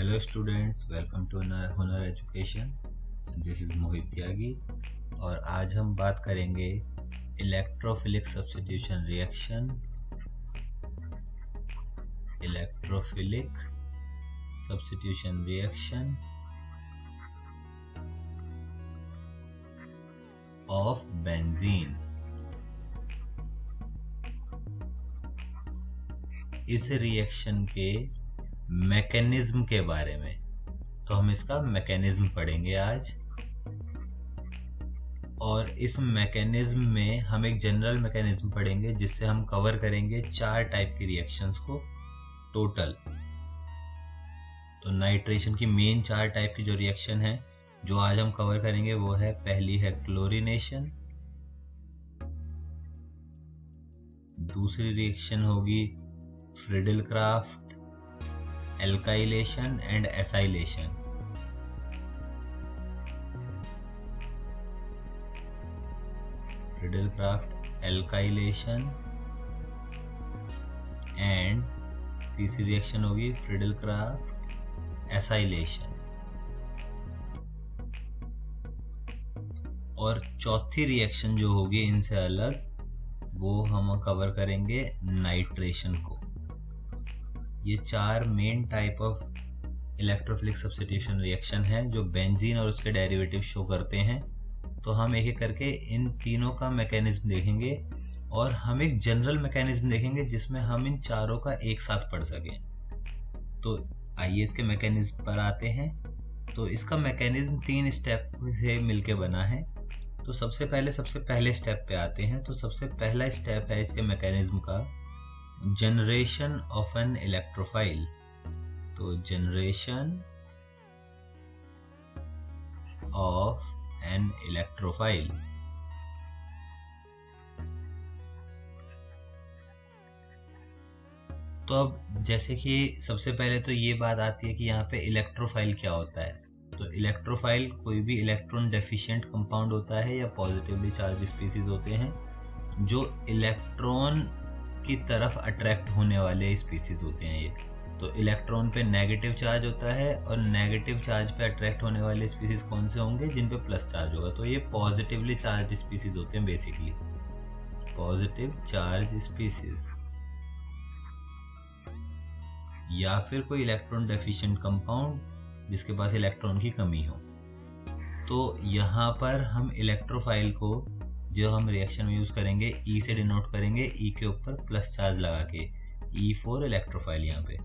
Hello students, welcome to हुनर education. This is मोहित त्यागी और आज हम बात करेंगे electrophilic substitution reaction of benzene. इस रिएक्शन के मैकेनिज्म के बारे में, तो हम इसका मैकेनिज्म पढ़ेंगे आज। और इस मैकेनिज्म में हम एक जनरल मैकेनिज्म पढ़ेंगे जिससे हम कवर करेंगे 4 टाइप की रिएक्शंस को टोटल। तो नाइट्रेशन की मेन 4 टाइप की जो रिएक्शन है जो आज हम कवर करेंगे वो है, पहली है क्लोरीनेशन, दूसरी रिएक्शन होगी Friedel-craft, alkylation and acylation, Friedel-Crafts alkylation and तीसरी रिएक्शन होगी Friedel-Crafts acylation। और चौथी रिएक्शन जो होगी इनसे अलग, वो हम कवर करेंगे नाइट्रेशन को। ये 4 main type of electrophilic substitution reaction है जो बेंजीन और उसके डेरिवेटिव शो करते हैं। तो हम एक एक करके इन तीनों का मैकेनिज्म देखेंगे और हम एक जनरल मैकेनिज्म देखेंगे जिसमें हम इन चारों का एक साथ पढ़ सकें। तो आइए इसके मैकेनिज्म पर आते हैं। तो इसका मैकेनिज्म 3 स्टेप से मिलके बना है। तो सबसे पहले स्टेप पे आते हैं। तो सबसे पहला स्टेप है इसके मैकेनिज्म का जनरेशन ऑफ एन इलेक्ट्रोफाइल। तो जनरेशन ऑफ एन इलेक्ट्रोफाइल। तो अब जैसे कि सबसे पहले तो ये बात आती है कि यहाँ पे इलेक्ट्रोफाइल क्या होता है। तो इलेक्ट्रोफाइल कोई भी इलेक्ट्रॉन डेफिशिएंट कंपाउंड होता है या पॉजिटिवली चार्ज स्पीसीज होते हैं जो इलेक्ट्रॉन की तरफ अट्रैक्ट होने वाले स्पीसीज होते हैं ये। तो इलेक्ट्रॉन पे नेगेटिव चार्ज होता है और नेगेटिव चार्ज पे अट्रैक्ट होने वाले स्पीसीज कौन से होंगे, जिन पे प्लस चार्ज होगा। तो ये पॉजिटिवली चार्ज स्पीसीज होते हैं, बेसिकली पॉजिटिव चार्ज स्पीसीज, या फिर कोई इलेक्ट्रॉन डेफिशिएंट कंपाउंड जिसके पास इलेक्ट्रॉन की कमी हो। तो यहाँ पर हम इलेक्ट्रोफाइल को जो हम रिएक्शन में यूज करेंगे ई से डिनोट करेंगे, ई के ऊपर प्लस चार्ज लगा के, ई फॉर इलेक्ट्रोफाइल यहाँ पे।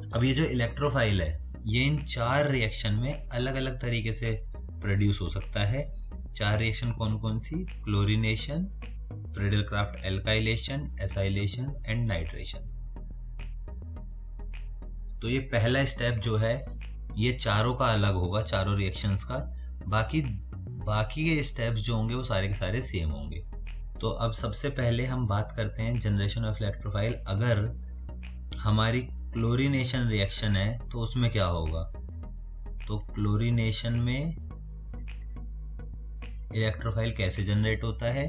अब ये जो इलेक्ट्रोफाइल है ये इन 4 रिएक्शन में अलग अलग तरीके से प्रोड्यूस हो सकता है। 4 रिएक्शन कौन कौन सी? Chlorination, Friedel Craft alkylation, acylation and nitration. तो ये पहला स्टेप जो है ये चारों का अलग होगा, चारों रिएक्शंस का। बाकी के स्टेप्स जो होंगे वो सारे के सारे सेम होंगे। तो अब सबसे पहले हम बात करते हैं जनरेशन ऑफ इलेक्ट्रोफाइल। अगर हमारी क्लोरीनेशन रिएक्शन है तो उसमें क्या होगा? तो क्लोरीनेशन में इलेक्ट्रोफाइल कैसे जनरेट होता है?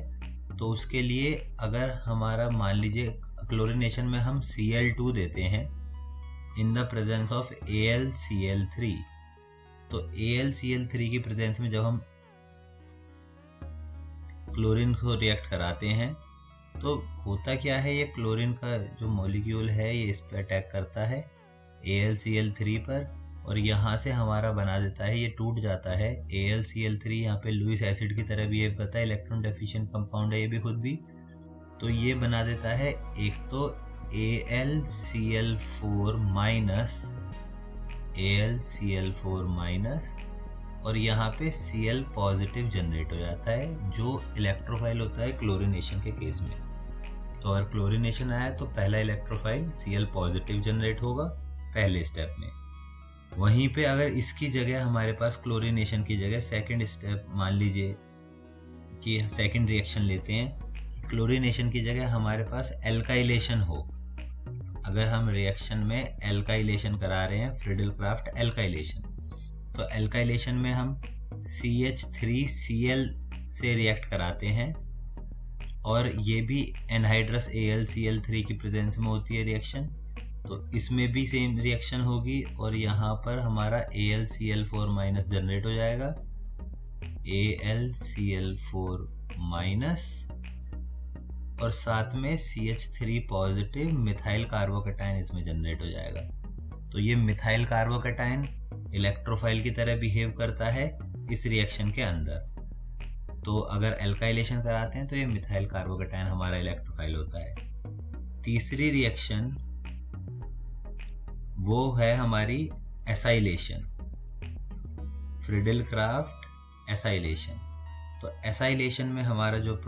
तो उसके लिए अगर हमारा मान लीजिए क्लोरीनेशन में हम Cl2 देते हैं in the presence of AlCl3। तो AlCl3 की प्रेजेंस में जब हम क्लोरीन को रिएक्ट कराते हैं तो होता क्या है, ये क्लोरीन का जो मॉलिक्यूल है ये इस पे अटैक करता है AlCl3 पर, और यहाँ से हमारा बना देता है, ये टूट जाता है AlCl3। यहाँ पे लुईस एसिड की तरह भी ये पता है, इलेक्ट्रॉन डेफिशिएंट कंपाउंड है ये भी खुद भी। तो ये बना देता है एक तो AlCl4 माइनस और यहाँ पे Cl पॉजिटिव जनरेट हो जाता है जो इलेक्ट्रोफाइल होता है क्लोरीनेशन के केस में। तो अगर क्लोरीनेशन आया तो पहला इलेक्ट्रोफाइल Cl पॉजिटिव जनरेट होगा पहले स्टेप में। वहीं पे अगर इसकी जगह हमारे पास क्लोरीनेशन की जगह सेकंड स्टेप, मान लीजिए कि सेकंड रिएक्शन लेते हैं, क्लोरीनेशन की जगह हमारे पास एल्काइलेशन हो। अगर हम रिएक्शन में एल्काइलेशन करा रहे हैं, फ्रिडल-क्राफ्ट एल्काइलेशन, तो एल्काइलेशन में हम CH3Cl से रिएक्ट कराते हैं और ये भी एनहाइड्रस AlCl3 की प्रेजेंस में होती है रिएक्शन। तो इसमें भी सेम रिएक्शन होगी और यहाँ पर हमारा AlCl4 माइनस जनरेट हो जाएगा, AlCl4 माइनस, और साथ में CH3 पॉजिटिव मिथाइल कार्बोकैटायन इसमें जनरेट हो जाएगा। तो ये मिथाइल कार्बोकैटायन इलेक्ट्रोफाइल की तरह बिहेव करता है इस रिएक्शन के अंदर। तो अगर एल्काइलेशन कराते हैं तो ये मिथाइल कार्बोकैटायन हमारा इलेक्ट्रोफाइल होता है। तीसरी रिएक्शन वो है हमारी एसाइलेशन, फ्रिडल-क्राफ्ट एसाइलेशन। तो एसाइलेशन में हमारा जो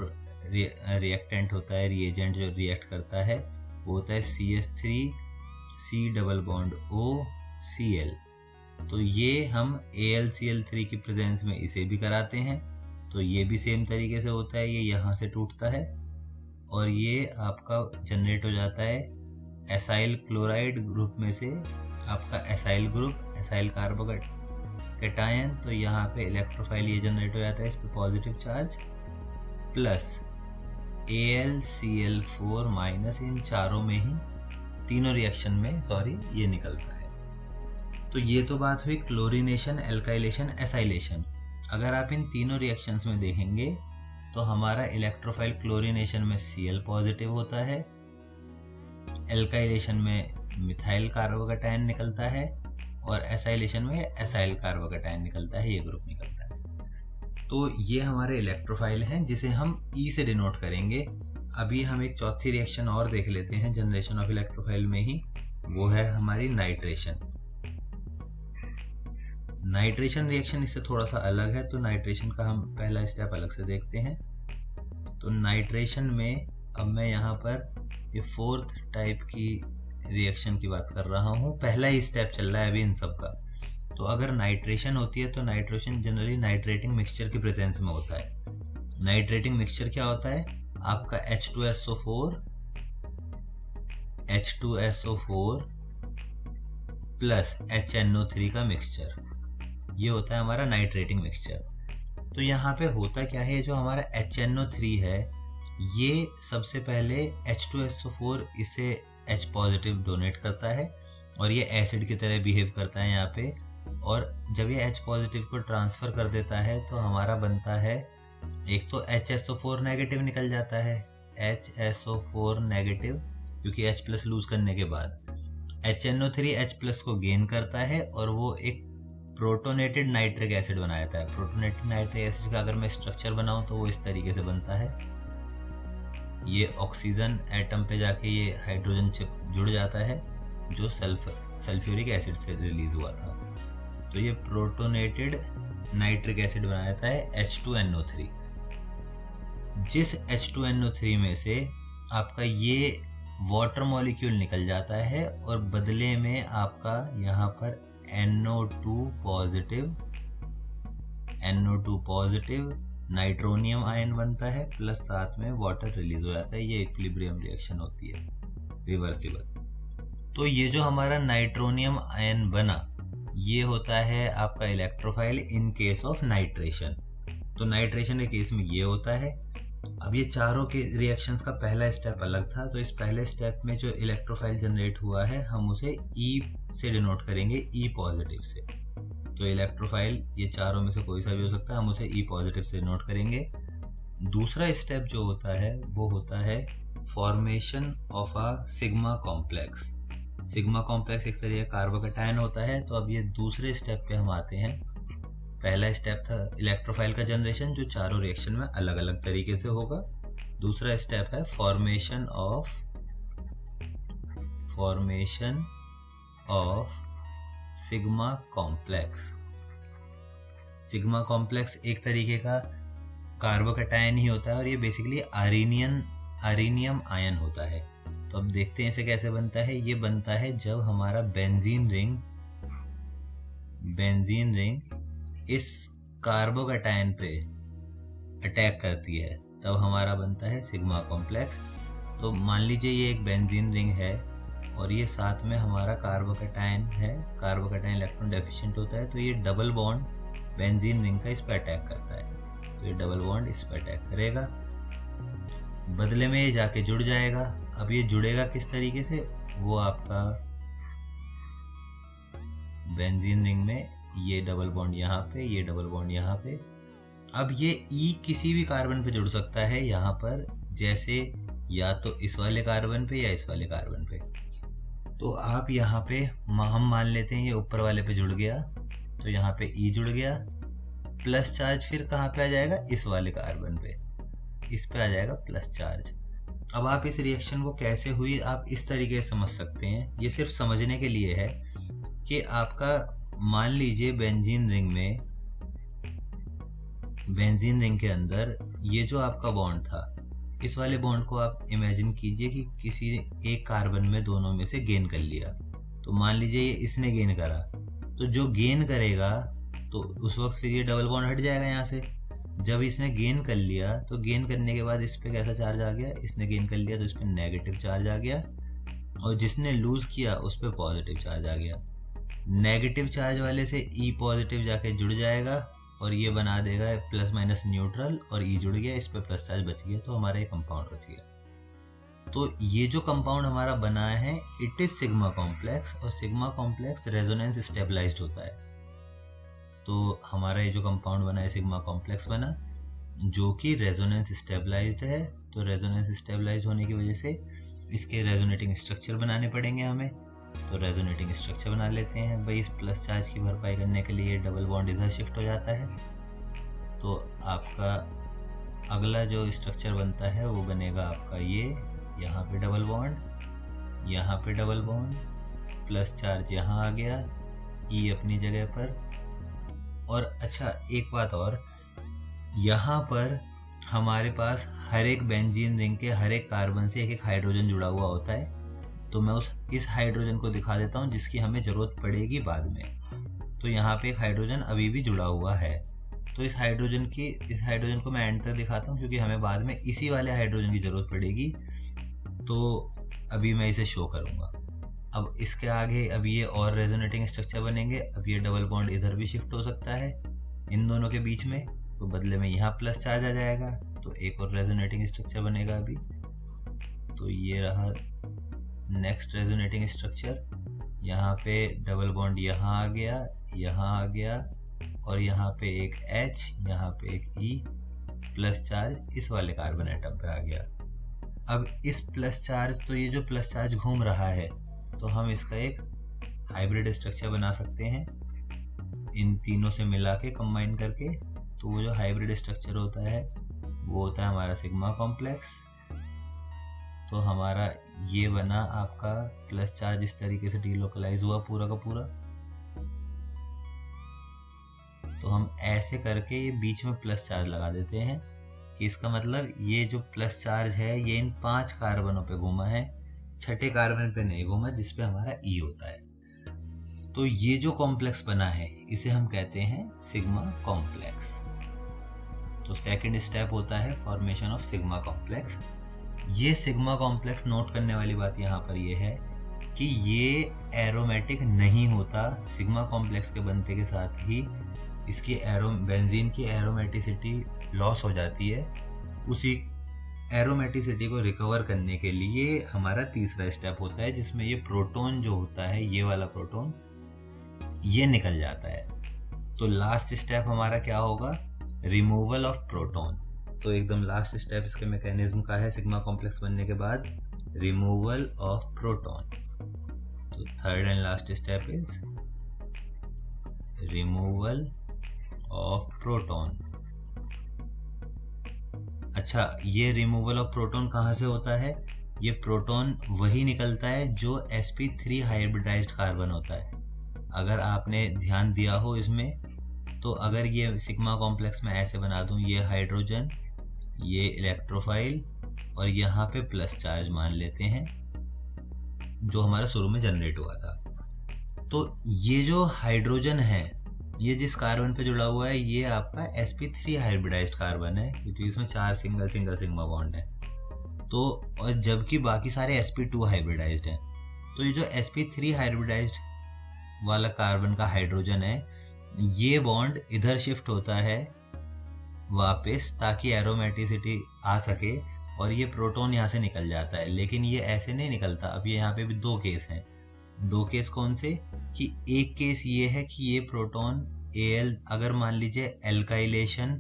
रिएक्टेंट होता है, रिएजेंट जो रिएक्ट करता है, वो होता है CH3 C double bond O Cl। तो ये हम AlCl3 की प्रेजेंस में इसे भी कराते हैं, तो ये भी सेम तरीके से होता है, ये यहाँ से टूटता है और ये आपका जनरेट हो जाता है एसाइल क्लोराइड ग्रुप में से आपका एसाइल ग्रुप, एसाइल कार्बोकैटायन। तो यहाँ पे इलेक्ट्रोफाइल ये जनरेट हो जाता है, इस पे positive charge, plus AlCl4 minus, इन चारों में ही तीनों रिएक्शन में ये निकलता है। तो ये तो बात हुई क्लोरीनेशन, एल्काइलेशन, एसाइलेशन। अगर आप इन तीनों रिएक्शंस में देखेंगे तो हमारा इलेक्ट्रोफाइल क्लोरीनेशन में Cl पॉजिटिव होता है, एल्काइलेशन में मिथाइल कार्बोकैटायन निकलता है और एसाइलेशन में एसाइल कार्बोकैटायन निकलता है, ये ग्रुप निकलता है। तो ये हमारे इलेक्ट्रोफाइल हैं जिसे हम E से डिनोट करेंगे। अभी हम एक चौथी रिएक्शन और देख लेते हैं जनरेशन ऑफ इलेक्ट्रोफाइल में ही, वो है हमारी नाइट्रेशन। नाइट्रेशन रिएक्शन इससे थोड़ा सा अलग है, तो नाइट्रेशन का हम पहला स्टेप अलग से देखते हैं। तो नाइट्रेशन में अब मैं यहाँ पर ये फोर्थ टाइप की रिएक्शन की बात कर रहा हूँ, पहला ही स्टेप चल रहा है अभी इन सब का। तो अगर नाइट्रेशन होती है तो नाइट्रेशन जनरली नाइट्रेटिंग मिक्सचर की प्रेजेंस में होता है। नाइट्रेटिंग मिक्सचर क्या होता है? आपका H2SO4 प्लस HNO3 का मिक्सचर, ये होता है हमारा नाइट्रेटिंग मिक्सचर। तो यहाँ पे होता क्या है, जो हमारा HNO3 है ये सबसे पहले H2SO4 इसे H पॉजिटिव डोनेट करता है और ये एसिड की तरह बिहेव करता है यहाँ पे, और जब ये H पॉजिटिव को ट्रांसफ़र कर देता है तो हमारा बनता है, एक तो HSO4 नेगेटिव निकल जाता है, HSO4 नेगेटिव, क्योंकि H प्लस लूज करने के बाद HNO3 H प्लस को गेन करता है और वो एक प्रोटोनेटेड नाइट्रिक एसिड बनाता है। प्रोटोनेटेड नाइट्रिक एसिड का अगर मैं स्ट्रक्चर बनाऊं तो वो इस तरीके से बनता है, ये ऑक्सीजन एटम पे जाके ये हाइड्रोजन जुड़ जाता है जो सल्फ्यूरिक एसिड से रिलीज हुआ था। तो ये प्रोटोनेटेड नाइट्रिक एसिड बनाता है H2NO3। जिस H2NO3 में से आपका ये वाटर मॉलिक्यूल निकल जाता है और बदले में आपका यहाँ पर NO2 पॉजिटिव नाइट्रोनियम आयन बनता है, प्लस साथ में वाटर रिलीज हो जाता है। ये इक्विलिब्रियम रिएक्शन होती है, रिवर्सिबल। तो ये जो हमारा नाइट्रोनियम आयन बना, ये होता है आपका electrophile in case of nitration. तो नाइट्रेशन के केस में ये होता है। अब ये चारों के रिएक्शंस का पहला स्टेप अलग था, तो इस पहले स्टेप में जो इलेक्ट्रोफाइल जनरेट हुआ है हम उसे E से डिनोट करेंगे, E पॉजिटिव से। तो इलेक्ट्रोफाइल ये चारों में से कोई सा भी हो सकता है, हम उसे E पॉजिटिव से डिनोट करेंगे। दूसरा स्टेप जो होता है वो होता है formation of a sigma complex. Sigma complex एक तरह का कार्बोकैटायन होता है। तो अब ये दूसरे स्टेप पे हम आते हैं। पहला स्टेप था इलेक्ट्रोफाइल का जनरेशन, जो चारों रिएक्शन में अलग अलग तरीके से होगा। दूसरा स्टेप है formation of sigma complex. Sigma complex एक तरीके का कार्बोकैटायन ही होता है और ये बेसिकली आरेनियम आयन होता है। तो अब देखते हैं इसे कैसे बनता है। ये बनता है जब हमारा बेंजीन रिंग इस कार्बोकैटायन पे अटैक करती है, तब हमारा बनता है सिग्मा कॉम्प्लेक्स। तो मान लीजिए ये एक बेंजीन रिंग है और ये साथ में हमारा कार्बोकैटायन है, कार्बोकैटायन इलेक्ट्रॉन डेफिशिएंट होता है, तो ये डबल बॉन्ड बेंजीन रिंग का इस पर अटैक करता है। तो ये डबल बॉन्ड इस पर अटैक करेगा, बदले में ये जाके जुड़ जाएगा। अब ये जुड़ेगा किस तरीके से, वो आपका बेंजीन रिंग में ये डबल बॉन्ड यहाँ पे, ये डबल बॉन्ड यहाँ पे। अब ये ई किसी भी कार्बन पे जुड़ सकता है यहाँ पर, जैसे या तो इस वाले कार्बन पे या इस वाले कार्बन पे। तो आप यहाँ पे हम मान लेते हैं ये ऊपर वाले पे जुड़ गया, तो यहाँ पे ई जुड़ गया। प्लस चार्ज फिर कहाँ पे आ जाएगा, इस वाले कार्बन पे, इस पे आ जाएगा प्लस चार्ज। अब आप इस रिएक्शन को कैसे हुई आप इस तरीके से समझ सकते हैं, ये सिर्फ समझने के लिए है कि आपका मान लीजिए बेंजीन रिंग के अंदर ये जो आपका बॉन्ड था, इस वाले बॉन्ड को आप इमेजिन कीजिए कि किसी एक कार्बन में दोनों में से गेन कर लिया। तो मान लीजिए ये इसने गेन करा, तो जो गेन करेगा तो उस वक्त फिर ये डबल बॉन्ड हट जाएगा यहाँ से। जब इसने गेन कर लिया तो गेन करने के बाद इस पे कैसा चार्ज आ गया, इसने गेन कर लिया तो इस पे नेगेटिव चार्ज आ गया, और जिसने लूज किया उस पे पॉजिटिव चार्ज आ गया। नेगेटिव चार्ज वाले से ई पॉजिटिव जाके जुड़ जाएगा और ये बना देगा प्लस माइनस न्यूट्रल, और ई जुड़ गया, इस पे प्लस चार्ज बच गया, तो हमारा ये कंपाउंड बच गया। तो ये जो कंपाउंड हमारा बना है इट इज सिग्मा कॉम्प्लेक्स, और सिग्मा कॉम्प्लेक्स रेजोनेंस स्टेबलाइज्ड होता है। तो हमारा ये जो कंपाउंड बना है सिग्मा कॉम्प्लेक्स बना, जो कि रेजोनेंस स्टेबलाइज्ड है। तो रेजोनेंस स्टेबलाइज्ड होने की वजह से इसके रेजोनेटिंग स्ट्रक्चर बनाने पड़ेंगे हमें। तो रेजोनेटिंग स्ट्रक्चर बना लेते हैं भाई। इस प्लस चार्ज की भरपाई करने के लिए डबल बॉन्ड इधर शिफ्ट हो जाता है। तो आपका अगला जो स्ट्रक्चर बनता है वो बनेगा आपका ये, यहाँ पे डबल बॉन्ड, यहाँ पे डबल बॉन्ड, प्लस चार्ज यहाँ आ गया, ई अपनी जगह पर। और अच्छा एक बात और, यहाँ पर हमारे पास हर एक बेंजीन रिंग के हर एक कार्बन से एक एक हाइड्रोजन जुड़ा हुआ होता है। तो मैं इस हाइड्रोजन को दिखा देता हूँ जिसकी हमें ज़रूरत पड़ेगी बाद में। तो यहाँ पे एक हाइड्रोजन अभी भी जुड़ा हुआ है, तो इस हाइड्रोजन को मैं एंड तक दिखाता हूँ क्योंकि हमें बाद में इसी वाले हाइड्रोजन की ज़रूरत पड़ेगी। तो अभी मैं इसे शो करूँगा। अब इसके आगे अब ये और रेजोनेटिंग स्ट्रक्चर बनेंगे। अब ये डबल बॉन्ड इधर भी शिफ्ट हो सकता है इन दोनों के बीच में, तो बदले में यहाँ प्लस चार्ज आ जाएगा, तो एक और रेजोनेटिंग स्ट्रक्चर बनेगा अभी। तो ये रहा नेक्स्ट रेजोनेटिंग स्ट्रक्चर। यहाँ पे डबल बॉन्ड यहाँ आ गया, यहाँ आ गया, और यहाँ पे एक H, यहाँ पे एक E, प्लस चार्ज इस वाले कार्बन एटम पे आ गया। अब इस प्लस चार्ज, तो ये जो प्लस चार्ज घूम रहा है, तो हम इसका एक हाइब्रिड स्ट्रक्चर बना सकते हैं इन तीनों से मिला के कंबाइन करके। तो वो जो हाइब्रिड स्ट्रक्चर होता है वो होता है हमारा सिग्मा कॉम्प्लेक्स। तो हमारा ये बना आपका प्लस चार्ज इस तरीके से डीलोकलाइज हुआ पूरा का पूरा। तो हम ऐसे करके ये बीच में प्लस चार्ज लगा देते हैं कि इसका मतलब ये जो प्लस चार्ज है ये इन 5 कार्बनों पे घूमा है, छठे कार्बन पे नहीं घूमा जिसपे हमारा ई होता है। तो ये जो कॉम्प्लेक्स बना है इसे हम कहते हैं सिग्मा कॉम्प्लेक्स। तो सेकंड स्टेप होता है फॉर्मेशन ऑफ सिग्मा कॉम्प्लेक्स। ये सिग्मा कॉम्प्लेक्स नोट करने वाली बात यहाँ पर ये है कि ये एरोमेटिक नहीं होता। सिग्मा कॉम्प्लेक्स के बनते के साथ ही इसकी बेंजीन की एरोमेटिसिटी लॉस हो जाती है। उसी एरोमेटिसिटी को रिकवर करने के लिए हमारा तीसरा स्टेप होता है जिसमें ये प्रोटॉन जो होता है, ये वाला प्रोटॉन, ये निकल जाता है। तो लास्ट स्टेप हमारा क्या होगा, रिमूवल ऑफ प्रोटॉन। तो एकदम लास्ट स्टेप इसके मैकेनिज्म का है सिग्मा कॉम्प्लेक्स बनने के बाद, रिमूवल ऑफ प्रोटॉन। तो third and last step is removal of proton. अच्छा, ये रिमूवल ऑफ प्रोटॉन कहाँ से होता है? ये प्रोटॉन वही निकलता है जो sp3 हाइब्रिडाइज्ड कार्बन होता है। अगर आपने ध्यान दिया हो इसमें, तो अगर ये सिग्मा कॉम्प्लेक्स में ऐसे बना दूं, ये हाइड्रोजन, ये इलेक्ट्रोफाइल, और यहाँ पे प्लस चार्ज मान लेते हैं जो हमारा शुरू में जनरेट हुआ था। तो ये जो हाइड्रोजन है, ये जिस कार्बन पे जुड़ा हुआ है, ये आपका sp3 हाइब्रिडाइज्ड कार्बन है क्योंकि इसमें 4 सिंगल सिग्मा बॉन्ड है। तो और जबकि बाकी सारे sp2 हाइब्रिडाइज्ड हैं। तो ये जो sp3 हाइब्रिडाइज्ड वाला कार्बन का हाइड्रोजन है, ये बॉन्ड इधर शिफ्ट होता है वापस ताकि एरोमेटिसिटी आ सके। और ये प्रोटॉन यहाँ से निकल जाता है, लेकिन ये ऐसे नहीं निकलता। अब ये यहाँ पे भी दो केस हैं। दो केस कौन से, कि एक केस ये है कि ये प्रोटॉन Al अगर मान लीजिए alkylation,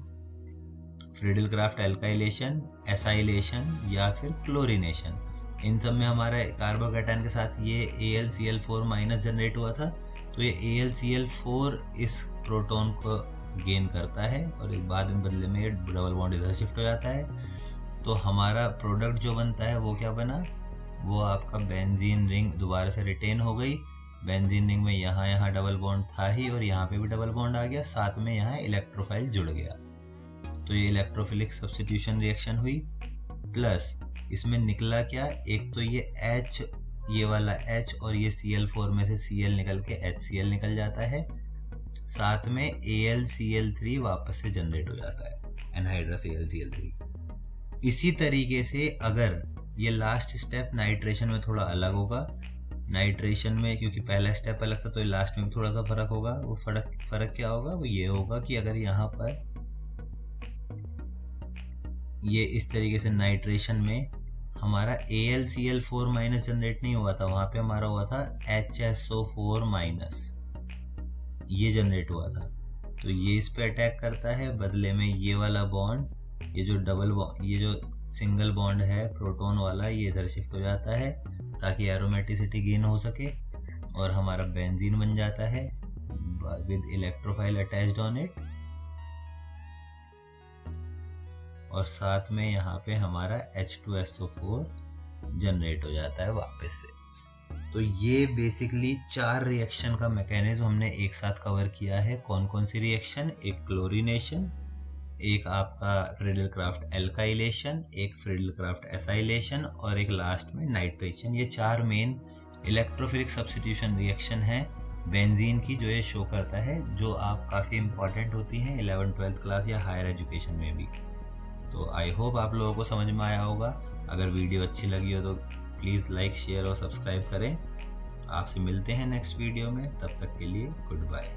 Friedel craft alkylation, acylation या फिर क्लोरिनेशन, इन सब में हमारा कार्बोकैटायन के साथ ये AlCl4- जनरेट हुआ था, तो ये AlCl4 इस प्रोटॉन को गेन करता है और एक बाद में बदले में ये डबल बॉन्ड इधर शिफ्ट हो जाता है। तो हमारा प्रोडक्ट जो बनता है वो क्या बना, वो आपका बेंजीन रिंग दोबारा से रिटेन हो गई। बेंजीन रिंग में यहाँ डबल बॉन्ड था ही और यहाँ पे भी डबल बॉन्ड आ गया, साथ में यहाँ इलेक्ट्रोफाइल जुड़ गया। तो ये इलेक्ट्रोफिलिक सब्स्टिट्यूशन रिएक्शन हुई। प्लस इसमें निकला क्या, एक तो ये H, ये वाला H और ये Cl4 में से Cl निकल के HCl निकल जाता है, साथ में AlCl3 वापस से जनरेट हो जाता है, एनहाइड्रस AlCl3। इसी तरीके से अगर ये लास्ट स्टेप नाइट्रेशन में थोड़ा अलग होगा, नाइट्रेशन में क्योंकि पहला स्टेप अलग था तो लास्ट में भी थोड़ा सा फर्क होगा। वो फर्क क्या होगा, वो ये होगा कि अगर यहाँ पर ये इस तरीके से नाइट्रेशन में हमारा AlCl4- जनरेट नहीं हुआ था, वहां पे हमारा हुआ था HSO4-, ये जनरेट हुआ था। तो ये इस पे अटैक करता है, बदले में ये वाला बॉन्ड, ये जो डबल बॉन्ड, ये जो सिंगल बॉन्ड है प्रोटॉन वाला, ये इधर शिफ्ट हो जाता है ताकि एरोमेटिसिटी गेन हो सके और हमारा बेंजीन बन जाता है with electrophile attached on it. और साथ में यहाँ पे हमारा H2SO4 जनरेट हो जाता है वापस से। तो ये बेसिकली 4 रिएक्शन का मैकेनिज्म हमने एक साथ कवर किया है। कौन कौन सी रिएक्शन, एक क्लोरीनेशन, एक आपका फ्रीडल क्राफ्ट एल्काइलेशन, एक फ्रीडल क्राफ्ट एसाइलेशन और एक लास्ट में नाइट्रेशन। ये 4 मेन इलेक्ट्रोफिलिक सब्स्टिट्यूशन रिएक्शन है बेंजीन की, जो ये शो करता है, जो आप काफ़ी इंपॉर्टेंट होती हैं 11th-12th क्लास या हायर एजुकेशन में भी। तो आई होप आप लोगों को समझ में आया होगा। अगर वीडियो अच्छी लगी हो तो प्लीज़ लाइक, शेयर और सब्सक्राइब करें। आपसे मिलते हैं नेक्स्ट वीडियो में, तब तक के लिए गुड बाय।